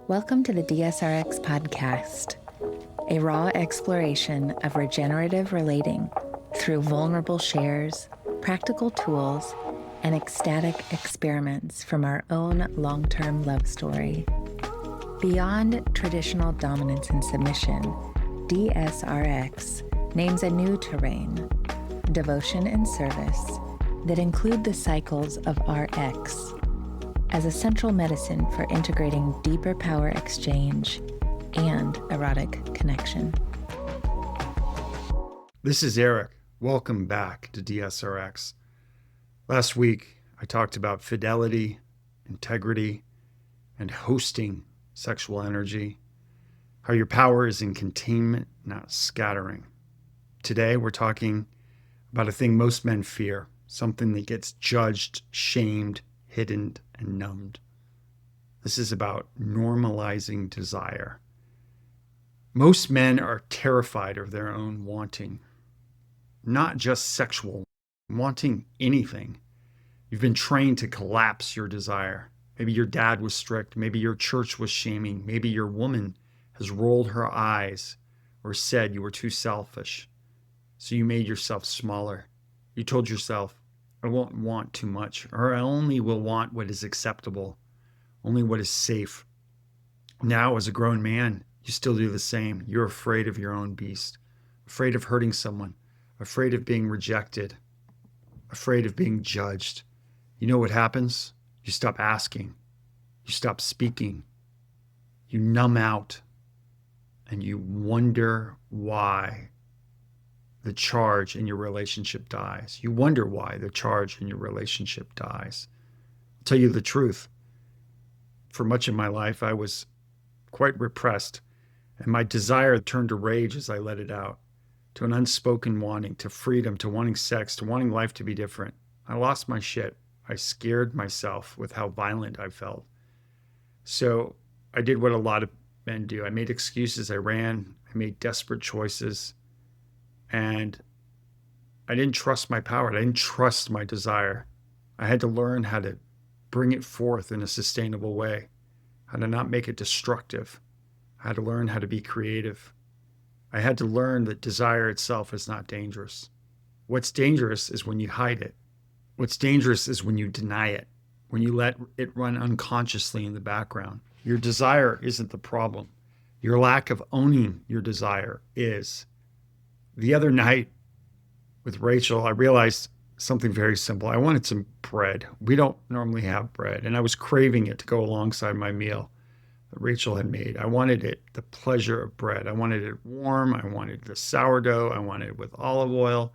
Welcome to the DSRX podcast, a raw exploration of regenerative relating through vulnerable shares, practical tools, and ecstatic experiments from our own long-term love story. Beyond traditional dominance and submission, DSRX names a new terrain, devotion and service, that include the cycles of RX as a central medicine for integrating deeper power exchange and erotic connection. This is Eric. Welcome back to DSRX. Last week, I talked about fidelity, integrity, and hosting sexual energy, how your power is in containment, not scattering. Today, we're talking about a thing most men fear, something that gets judged, shamed, hidden, and numbed. This is about normalizing desire. Most men are terrified of their own wanting, not just sexual, wanting anything. You've been trained to collapse your desire. Maybe your dad was strict. Maybe your church was shaming. Maybe your woman has rolled her eyes or said you were too selfish. So you made yourself smaller. You told yourself, I won't want too much, or I only will want what is acceptable, only what is safe. Now, as a grown man, you still do the same. You're afraid of your own beast, afraid of hurting someone, afraid of being rejected, afraid of being judged. You know what happens? You stop asking, you stop speaking, you numb out, and you wonder why the charge in your relationship dies. You wonder why the charge in your relationship dies. I'll tell you the truth. For much of my life, I was quite repressed, and my desire turned to rage as I let it out, to an unspoken wanting, to freedom, to wanting sex, to wanting life to be different. I lost my shit. I scared myself with how violent I felt. So I did what a lot of men do. I made excuses. I ran. I made desperate choices. And I didn't trust my power. I didn't trust my desire. I had to learn how to bring it forth in a sustainable way, how to not make it destructive. I had to learn how to be creative. I had to learn that desire itself is not dangerous. What's dangerous is when you hide it. What's dangerous is when you deny it, when you let it run unconsciously in the background. Your desire isn't the problem. Your lack of owning your desire is. The other night with Rachael, I realized something very simple. I wanted some bread. We don't normally have bread, and I was craving it to go alongside my meal that Rachael had made. I wanted it, the pleasure of bread. I wanted it warm. I wanted the sourdough. I wanted it with olive oil.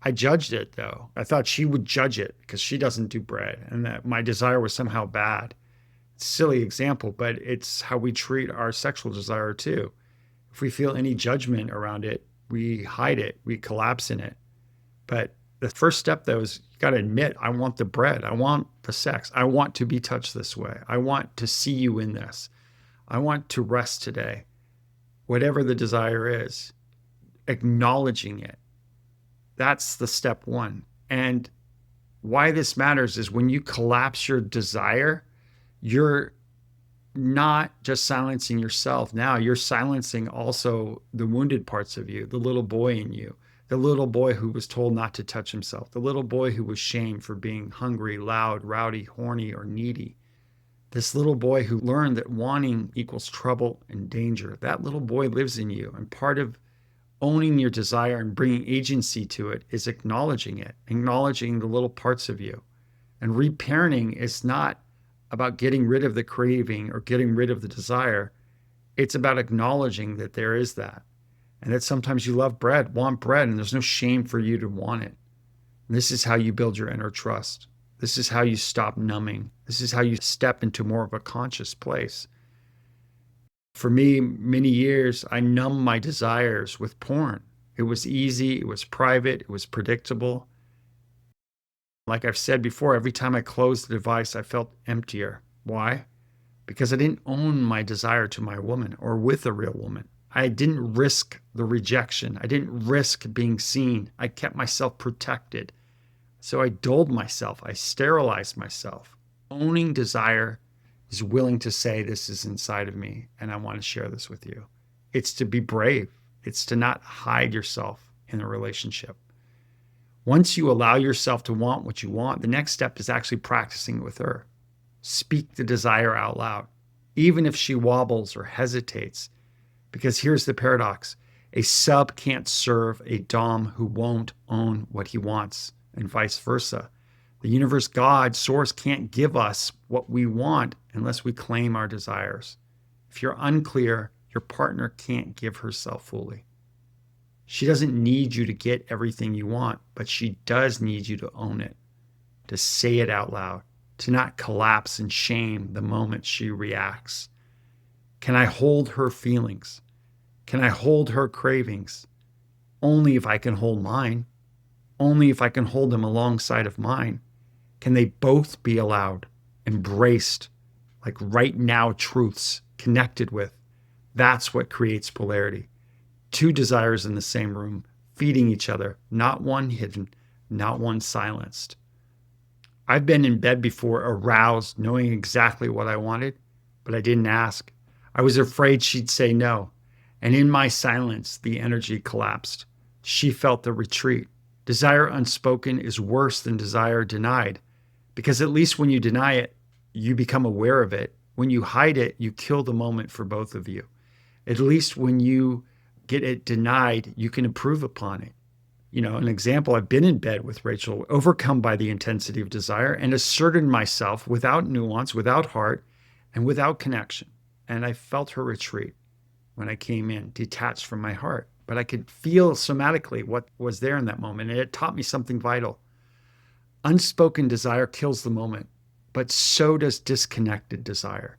I judged it, though. I thought she would judge it because she doesn't do bread, and that my desire was somehow bad. It's a silly example, but it's how we treat our sexual desire, too. If we feel any judgment around it, we hide it, we collapse in it. But the first step, though, is you got to admit, I want the bread. I want the sex. I want to be touched this way. I want to see you in this. I want to rest today. Whatever the desire is, acknowledging it. That's the step one. And why this matters is when you collapse your desire, you're not just silencing yourself. Now you're silencing also the wounded parts of you, the little boy in you, the little boy who was told not to touch himself, the little boy who was shamed for being hungry, loud, rowdy, horny, or needy. This little boy who learned that wanting equals trouble and danger. That little boy lives in you. And part of owning your desire and bringing agency to it is acknowledging it, acknowledging the little parts of you. And reparenting is not about getting rid of the craving or getting rid of the desire. It's about acknowledging that there is that. And that sometimes you love bread, want bread, and there's no shame for you to want it. And this is how you build your inner trust. This is how you stop numbing. This is how you step into more of a conscious place. For me, many years, I numbed my desires with porn. It was easy, it was private, it was predictable. Like I've said before, every time I closed the device, I felt emptier. Why? Because I didn't own my desire to my woman or with a real woman. I didn't risk the rejection. I didn't risk being seen. I kept myself protected. So I dulled myself. I sterilized myself. Owning desire is willing to say, this is inside of me and I want to share this with you. It's to be brave. It's to not hide yourself in a relationship. Once you allow yourself to want what you want, the next step is actually practicing it with her. Speak the desire out loud, even if she wobbles or hesitates. Because here's the paradox. A sub can't serve a dom who won't own what he wants, and vice versa. The universe, God, source can't give us what we want unless we claim our desires. If you're unclear, your partner can't give herself fully. She doesn't need you to get everything you want, but she does need you to own it, to say it out loud, to not collapse in shame the moment she reacts. Can I hold her feelings? Can I hold her cravings? Only if I can hold mine. Only if I can hold them alongside of mine. Can they both be allowed, embraced, like right now truths, connected with? That's what creates polarity. Two desires in the same room, feeding each other, not one hidden, not one silenced. I've been in bed before, aroused, knowing exactly what I wanted, but I didn't ask. I was afraid she'd say no. And in my silence, the energy collapsed. She felt the retreat. Desire unspoken is worse than desire denied, because at least when you deny it, you become aware of it. When you hide it, you kill the moment for both of you. At least when you get it denied, you can improve upon it. You know, an example, I've been in bed with Rachael, overcome by the intensity of desire, and asserted myself without nuance, without heart, and without connection. And I felt her retreat when I came in, detached from my heart. But I could feel somatically what was there in that moment, and it taught me something vital. Unspoken desire kills the moment, but so does disconnected desire.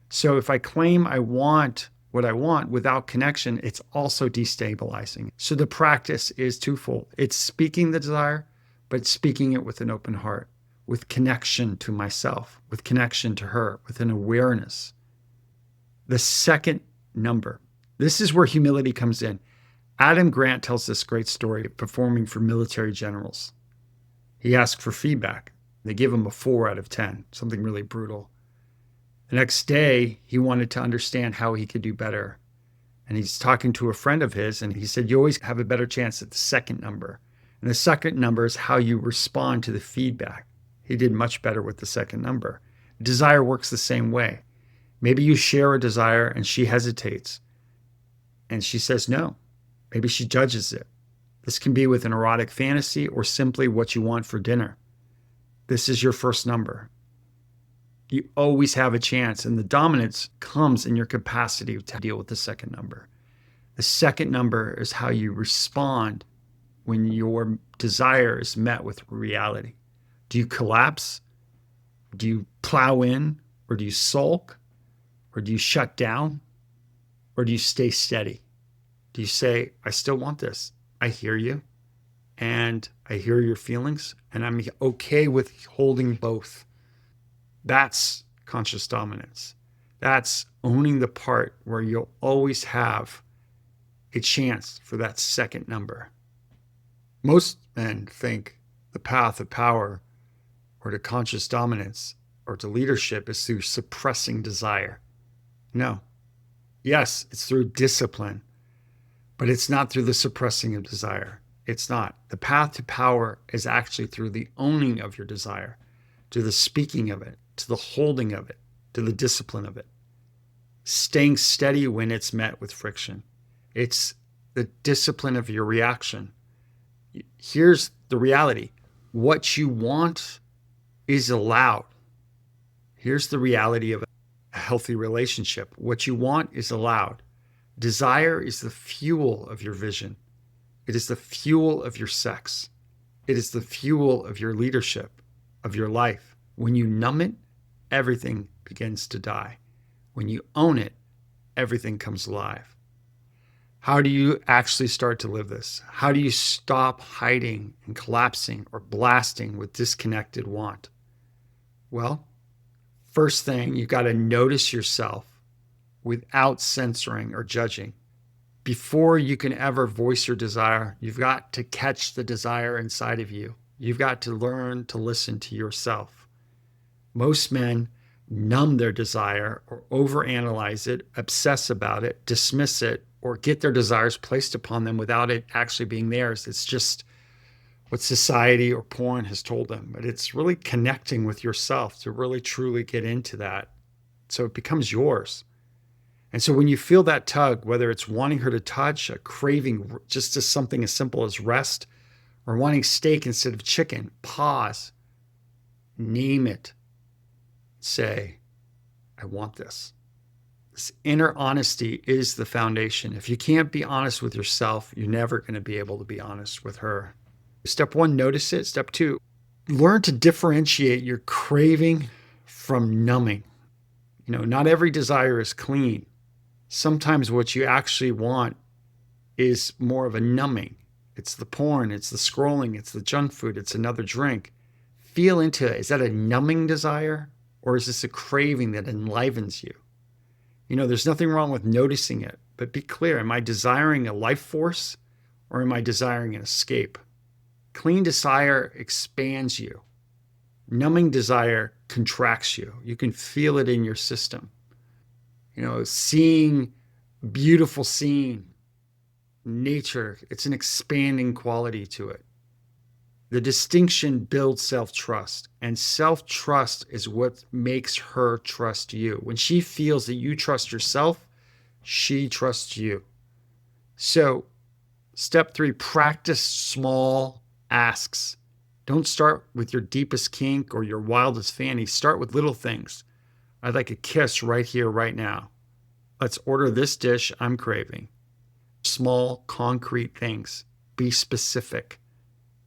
So if I claim I want what I want without connection, it's also destabilizing. So the practice is twofold. It's speaking the desire, but speaking it with an open heart, with connection to myself, with connection to her, with an awareness. The second number, this is where humility comes in. Adam Grant tells this great story performing for military generals. He asked for feedback. They give him a 4 out of 10, something really brutal. The next day, he wanted to understand how he could do better. And he's talking to a friend of his, and he said, you always have a better chance at the second number. And the second number is how you respond to the feedback. He did much better with the second number. Desire works the same way. Maybe you share a desire and she hesitates. And she says no. Maybe she judges it. This can be with an erotic fantasy or simply what you want for dinner. This is your first number. You always have a chance, and the dominance comes in your capacity to deal with the second number. The second number is how you respond when your desire is met with reality. Do you collapse? Do you plow in? Or do you sulk? Or do you shut down? Or do you stay steady? Do you say, I still want this. I hear you. And I hear your feelings. And I'm okay with holding both. That's conscious dominance. That's owning the part where you'll always have a chance for that second number. Most men think the path of power or to conscious dominance or to leadership is through suppressing desire. No. Yes, it's through discipline, but it's not through the suppressing of desire. It's not. The path to power is actually through the owning of your desire, to the speaking of it, to the holding of it, to the discipline of it. Staying steady when it's met with friction. It's the discipline of your reaction. Here's the reality. What you want is allowed. Here's the reality of a healthy relationship. What you want is allowed. Desire is the fuel of your vision. It is the fuel of your sex. It is the fuel of your leadership, of your life. When you numb it, everything begins to die. When you own it, everything comes alive. How do you actually start to live this? How do you stop hiding and collapsing or blasting with disconnected want? Well, first thing, you got to notice yourself without censoring or judging. Before you can ever voice your desire, you've got to catch the desire inside of you. You've got to learn to listen to yourself. Most men numb their desire or overanalyze it, obsess about it, dismiss it, or get their desires placed upon them without it actually being theirs. It's just what society or porn has told them. But it's really connecting with yourself to really truly get into that, so it becomes yours. And so when you feel that tug, whether it's wanting her to touch, a craving just to something as simple as rest, or wanting steak instead of chicken, pause, name it, say, I want this. This inner honesty is the foundation. If you can't be honest with yourself, you're never going to be able to be honest with her. Step 1, notice it. Step 2, learn to differentiate your craving from numbing. Not every desire is clean. Sometimes what you actually want is more of a numbing. It's the porn, it's the scrolling, it's the junk food, it's another drink. Feel into it. Is that a numbing desire, or is this a craving that enlivens you? There's nothing wrong with noticing it, but be clear. Am I desiring a life force, or am I desiring an escape? Clean desire expands you. Numbing desire contracts you. You can feel it in your system. Seeing beautiful scene, nature, it's an expanding quality to it. The distinction builds self-trust, and self-trust is what makes her trust you. When she feels that you trust yourself, she trusts you. So, step 3, practice small asks. Don't start with your deepest kink or your wildest fantasy. Start with little things. I'd like a kiss right here, right now. Let's order this dish I'm craving. Small, concrete things. Be specific.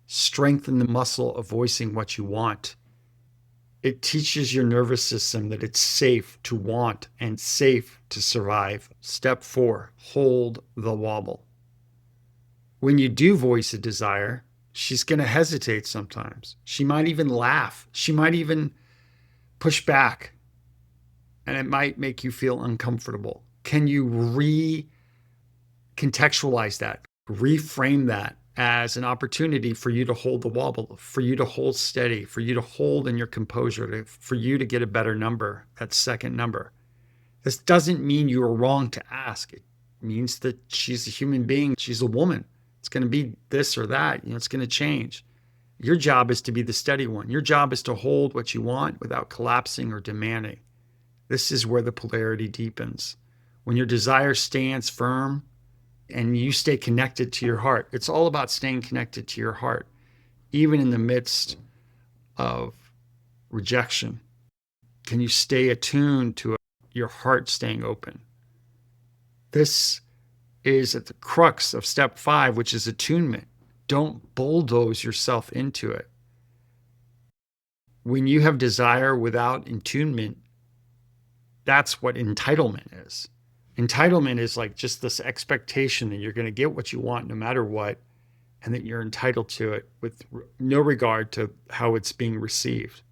Strengthen the muscle of voicing what you want. It teaches your nervous system that it's safe to want and safe to survive. Step 4, hold the wobble. When you do voice a desire, she's going to hesitate sometimes. She might even laugh. She might even push back. And it might make you feel uncomfortable. Can you recontextualize that? Reframe that as an opportunity for you to hold the wobble, for you to hold steady, for you to hold in your composure, for you to get a better number, that second number. This doesn't mean you are wrong to ask. It means that she's a human being. She's a woman. It's going to be this or that. It's going to change. Your job is to be the steady one. Your job is to hold what you want without collapsing or demanding. This is where the polarity deepens. When your desire stands firm and you stay connected to your heart, it's all about staying connected to your heart, even in the midst of rejection. Can you stay attuned to your heart staying open? This is at the crux of step 5, which is attunement. Don't bulldoze yourself into it. When you have desire without attunement, that's what entitlement is. Entitlement is like just this expectation that you're going to get what you want no matter what, and that you're entitled to it with no regard to how it's being received.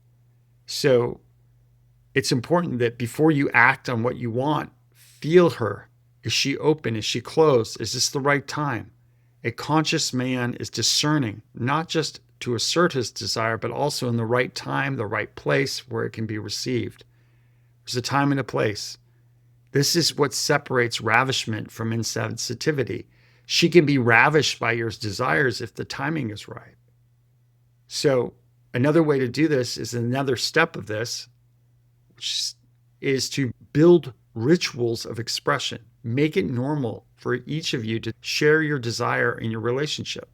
So it's important that before you act on what you want, feel her. Is she open? Is she closed? Is this the right time? A conscious man is discerning, not just to assert his desire, but also in the right time, the right place where it can be received. There's a time and a place. This is what separates ravishment from insensitivity. She can be ravished by your desires if the timing is right. So another way to do this is another step of this, which is to build rituals of expression. Make it normal for each of you to share your desire in your relationship.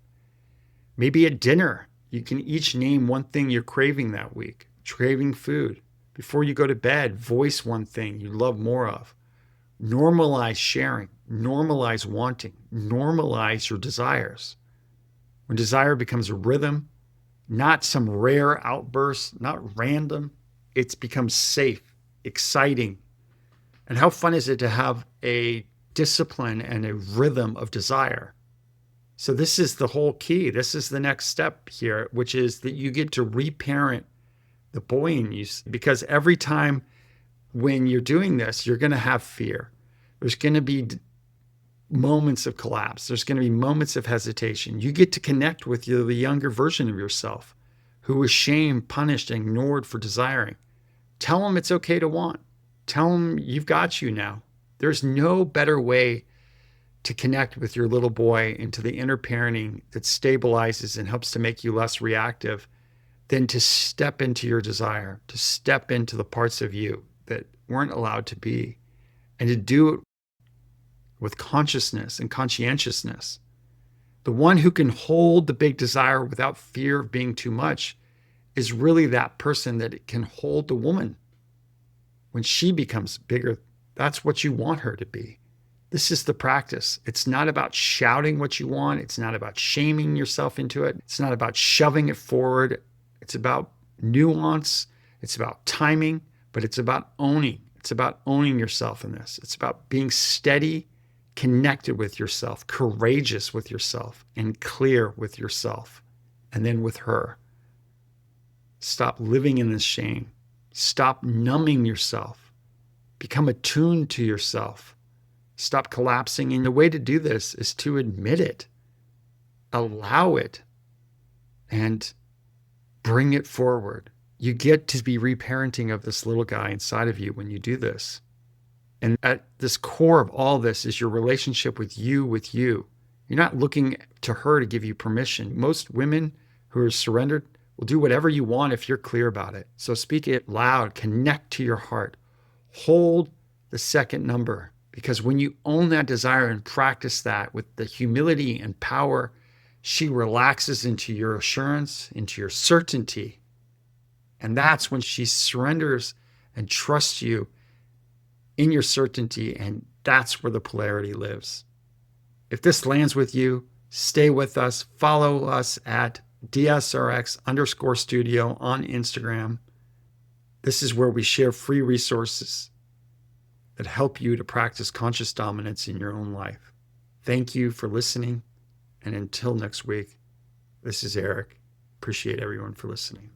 Maybe at dinner, you can each name one thing you're craving that week, craving food. Before you go to bed, voice one thing you love more of. Normalize sharing, normalize wanting, normalize your desires. When desire becomes a rhythm, not some rare outburst, not random, it becomes safe, exciting. And how fun is it to have a discipline and a rhythm of desire? So this is the whole key. This is the next step here, which is that you get to reparent the boy in you, because every time when you're doing this, you're going to have fear. There's going to be moments of collapse. There's going to be moments of hesitation. You get to connect with the younger version of yourself who was shamed, punished, and ignored for desiring. Tell them it's okay to want. Tell them you've got you now. There's no better way to connect with your little boy into the inner parenting that stabilizes and helps to make you less reactive than to step into your desire, to step into the parts of you that weren't allowed to be, and to do it with consciousness and conscientiousness. The one who can hold the big desire without fear of being too much is really that person that can hold the woman. When she becomes bigger, that's what you want her to be. This is the practice. It's not about shouting what you want. It's not about shaming yourself into it. It's not about shoving it forward. It's about nuance. It's about timing, but it's about owning. It's about owning yourself in this. It's about being steady, connected with yourself, courageous with yourself, and clear with yourself, and then with her. Stop living in this shame. Stop numbing yourself. Become attuned to yourself. Stop collapsing. And the way to do this is to admit it, allow it, and bring it forward. You get to be reparenting of this little guy inside of you when you do this. And at this core of all this is your relationship with you. You're not looking to her to give you permission. Most women who are surrendered will do whatever you want if you're clear about it. So speak it loud, connect to your heart. Hold the second number, because when you own that desire and practice that with the humility and power, she relaxes into your assurance, into your certainty. And that's when she surrenders and trusts you in your certainty, and that's where the polarity lives. If this lands with you, stay with us. Follow us at DSRX_studio on Instagram. This is where we share free resources that help you to practice conscious dominance in your own life. Thank you for listening. And until next week, this is Eric. Appreciate everyone for listening.